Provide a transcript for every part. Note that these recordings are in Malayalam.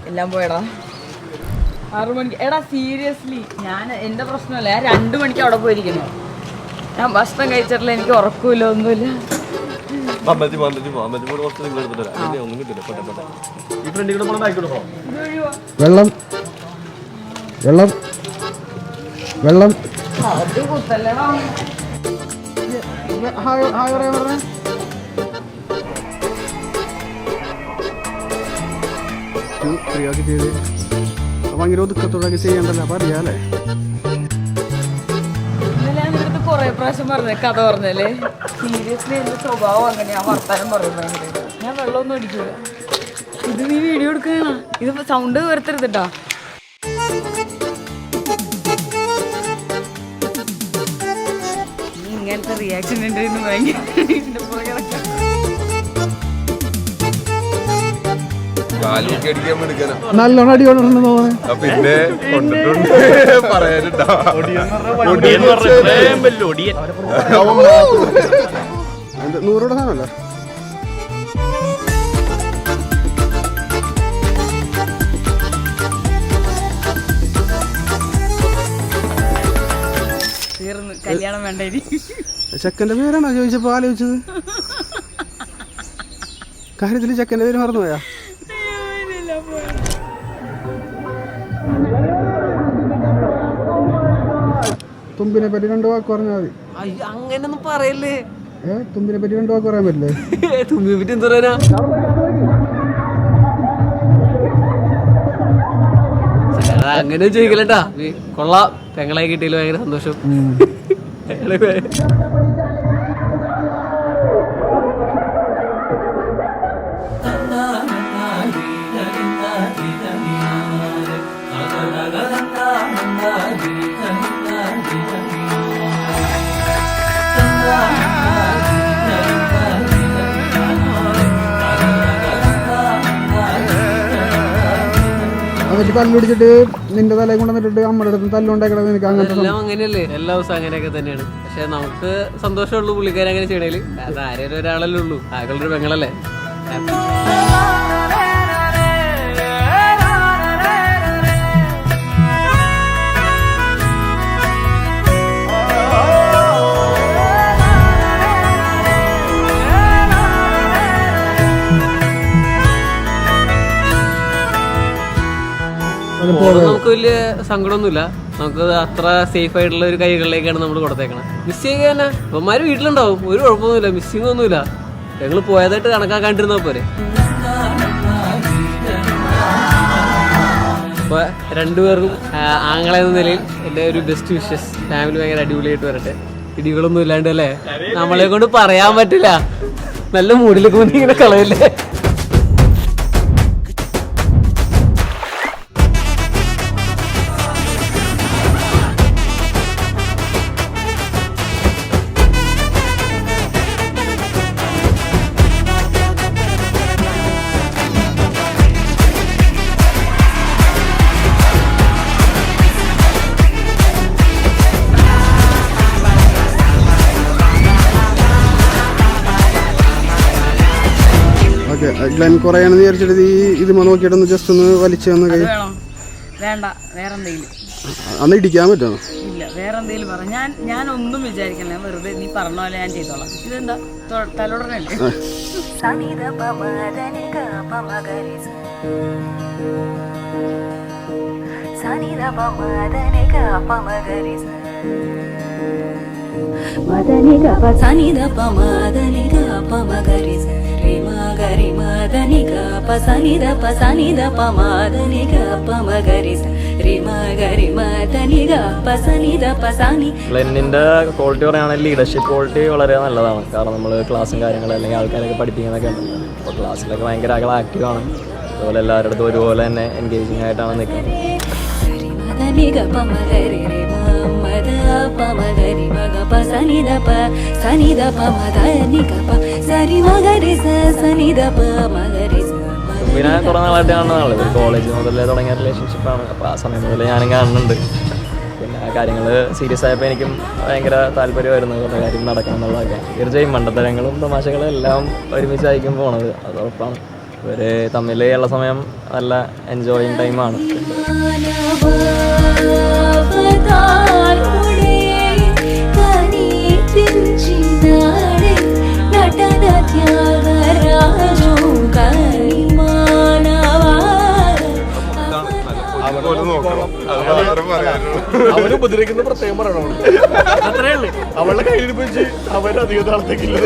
എല്ലാം പോയടാ 6 മണിക്ക്. എടാ സീരിയസ്ലി ഞാൻ എൻ്റെ പ്രശ്നമല്ല, ഞാൻ 2 മണിക്ക് അവിടെ പോയിരിക്കുന്നു. ഞാൻ ഭക്ഷണം കഴിച്ചിട്ടില്ല, എനിക്ക് ഉറക്കമില്ല, ഒന്നുമില്ല. വെള്ളം വെള്ളം വെള്ളം അത് കുത്തല്ലടാ. ഹായ് പറയാൻ പറഞ്ഞേ. ഫ്രീയാക്കി ചെയ്ത് ഭയങ്കര ഒതുക്കത്തോടൊക്കെ ചെയ്യണ്ടല്ലോ, അപ്പൊ അറിയാല്ലേ. ഞാൻ നിനക്ക് കുറെ പ്രാവശ്യം പറഞ്ഞ കഥ പറഞ്ഞല്ലേ. സീരിയസ്ലി എന്റെ സ്വഭാവം അങ്ങനെ, ഞാൻ വർത്താനം പറയുന്നത് ഞാൻ വെള്ളമൊന്നും അടിക്കൂല. ഇത് നീ വീഡിയോ എടുക്കണ, ഇത് സൗണ്ട് വരുത്തരുതട്ടാ. നീ ഇങ്ങനത്തെ റിയാക്ഷൻ ഉണ്ട് ഭയങ്കര നല്ലോണം അടി കൊണ്ടിട്ടുണ്ടെന്ന് പിന്നെ പറയാനുണ്ടോ? 100 സാധനമല്ല. തീർന്നു, കല്യാണം വേണ്ട. ചെക്കൻ്റെ പേരാണോ ചോദിച്ചപ്പോൾ ആലോചിച്ചത്? കാര്യത്തിൽ ചെക്കൻ്റെ പേര് മറന്നുപോയാ? തുമ്പിനെ പറ്റി 2 വാക്ക് പറഞ്ഞാൽ മതി. അങ്ങനൊന്നും പറയല്ലേ. തുമ്പിനെ പറ്റി 2 വാക്ക് പറയാൻ പറ്റില്ലേ? തുമ്പിനെ പറ്റി എന്താ പറയാ? അങ്ങനെ ചോദിക്കലട്ടാ. കൊള്ളാം, പെങ്ങളായി കിട്ടിയല്ലോ, ഭയങ്കര സന്തോഷം. എന്നിട്ട് തല്ലുപിടിച്ചിട്ട് നിന്റെ തലയും കൊണ്ടുവന്നിട്ട് അമ്മയുടെ അടുത്ത് തല്ലുണ്ടാക്കണത് എനിക്ക് അങ്ങനത്തെ അങ്ങനെയല്ലേ. എല്ലാ ദിവസവും അങ്ങനെയൊക്കെ തന്നെയാണ്. പക്ഷെ നമുക്ക് സന്തോഷമുള്ളൂ പുള്ളിക്കാരെ അങ്ങനെ ചെയ്യണേല്. അത് ആരേലും ഒരാളല്ലേ ഉള്ളൂ, ആകളുടെ പെങ്ങളല്ലേ. നമുക്ക് വലിയ സങ്കടമൊന്നുമില്ല. നമുക്ക് അത്ര സേഫ് ആയിട്ടുള്ള ഒരു കൈകളിലേക്കാണ് നമ്മൾ കൊടുത്തേക്കണം. മിസ് ചെയ്യുക തന്നെ. ഇവന്മാര് വീട്ടിലുണ്ടാവും, ഒരു കുഴപ്പമൊന്നുമില്ല, മിസ്സിങ് ഒന്നുമില്ല. ഞങ്ങൾ പോയതായിട്ട് കണക്കാക്കാണ്ടിരുന്നാൽ പോരെ. അപ്പോൾ 2 പേർക്കും ആങ്ങളെ എന്ന നിലയിൽ എൻ്റെ ഒരു ബെസ്റ്റ് വിഷസ്. ഫാമിലി ഭയങ്കര അടിപൊളിയായിട്ട് വരട്ടെ. ഇടികളൊന്നും ഇല്ലാണ്ട് അല്ലേ. നമ്മളെ കൊണ്ട് പറയാൻ പറ്റില്ല. നല്ല മൂഡിലേക്ക് മുന്നേ ഇങ്ങനെ കളയല്ലേ. ഗ്ലെൻ കുറയാണെന്ന് വിചാരിച്ചിട്ട് ഇത് നോക്കിയിട്ടൊന്ന് ജസ്റ്റ് ഒന്ന് വലിച്ചൊന്ന് കൈ വേണ്ട, വേറെ എന്തെങ്കിലും അന്ന് ഇടിക്കാൻ പറ്റുമോ? ഇല്ല, വേറെ എന്തെങ്കിലും പറ. ഞാൻ ഒന്നും വിചാരിക്കണേ, വെറുതെ നീ പറഞ്ഞ പോലെ ഞാൻ ചെയ്തോളാം. ഇതെന്താ തലോടനല്ലേ? ഗ്ലെന്നിൻ്റെ ക്വാളിറ്റി പറയുകയാണെങ്കിൽ ലീഡർഷിപ്പ് ക്വാളിറ്റി വളരെ നല്ലതാണ്. കാരണം നമ്മൾ ക്ലാസ്സും കാര്യങ്ങളും അല്ലെങ്കിൽ ആൾക്കാരൊക്കെ പഠിപ്പിക്കുന്നതൊക്കെ ഉണ്ടല്ലോ. അപ്പോൾ ക്ലാസ്സിലൊക്കെ ഭയങ്കര ആക്റ്റീവാണ്. അതുപോലെ എല്ലാവരുടെ അടുത്തും ഒരുപോലെ തന്നെ എൻഗേജിങ് ആയിട്ടാണ് നിൽക്കുന്നത്. തുമ്പിനെ കുറേ നാളായിട്ട് കാണുന്നതാണ്. ഒരു കോളേജ് മുതലേ തുടങ്ങിയ റിലേഷൻഷിപ്പാണ്. അപ്പോൾ ആ സമയം മുതലേ ഞാനും കാണുന്നുണ്ട്. പിന്നെ ആ കാര്യങ്ങൾ സീരിയസ് ആയപ്പോൾ എനിക്കും ഭയങ്കര താല്പര്യമായിരുന്നു കുറേ കാര്യം നടക്കണം എന്നുള്ളതൊക്കെ. തീർച്ചയായും മണ്ടത്തരങ്ങളും തമാശകളും എല്ലാം ഒരുമിച്ചായിരിക്കും പോണത്, അത് ഉറപ്പാണ്. ഇവർ തമ്മിൽ ഉള്ള സമയം നല്ല എൻജോയിങ് ടൈമാണ്. അവര് ഉപദ്രവിക്കുന്ന പ്രത്യേകം പറയണം. അത്രേ ഉള്ളൂ. അവളുടെ കയ്യിൽ വെച്ച് അവരധികം നാളത്തേക്കില്ല.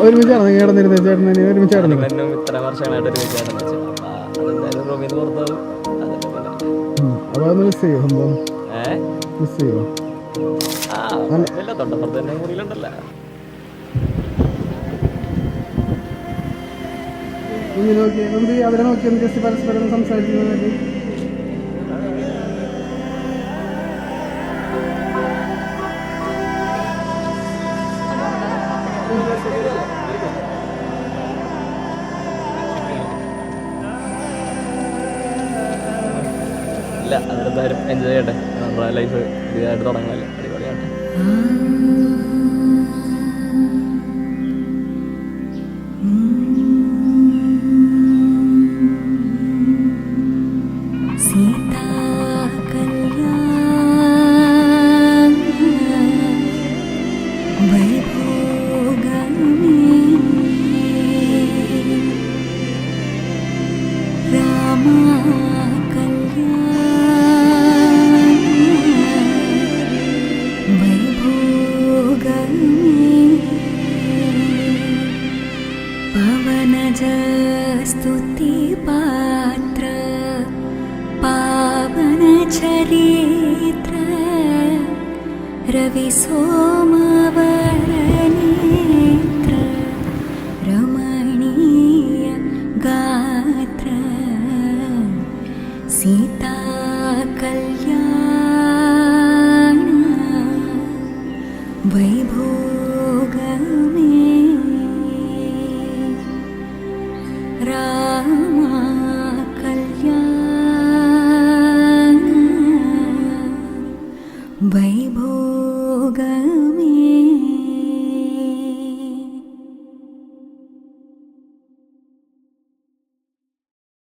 ഒരുമിച്ചാണ് കിടന്നിരുന്നത് ചേട്ടനെ? ഒരുമിച്ചായിരുന്നു ഇത്ര വർഷങ്ങളായിട്ട് ഒരുമിച്ചായിരുന്നു. അതെന്തായാലും റൂമിൽ നിന്ന് പുറത്താവും. അപ്പോൾ അതൊന്ന് മിസ് ചെയ്യുമോ? സംഭവം മിസ് ചെയ്യുമോ? ഇല്ല, തൊട്ടപ്പുറത്ത് തന്നെ മുറിയിലുണ്ടല്ലോ. നോക്കി നമുക്ക് അവരെ നോക്കി ഒന്ന് ജസ്റ്റ് പരസ്പരം സംസാരിക്കുന്നത്. ഇല്ല, അവരെന്തായാലും എൻജോയ് ചെയ്യട്ടെ. നമ്മുടെ ലൈഫ് ഇതായിട്ട് തുടങ്ങണമല്ലോ, അടിപൊളിയാട്ടെ. स्तुति पात्र पावन चरित्र रवि सोमवरनेत्र रमणीय गात्र सीता कल्याण वैभव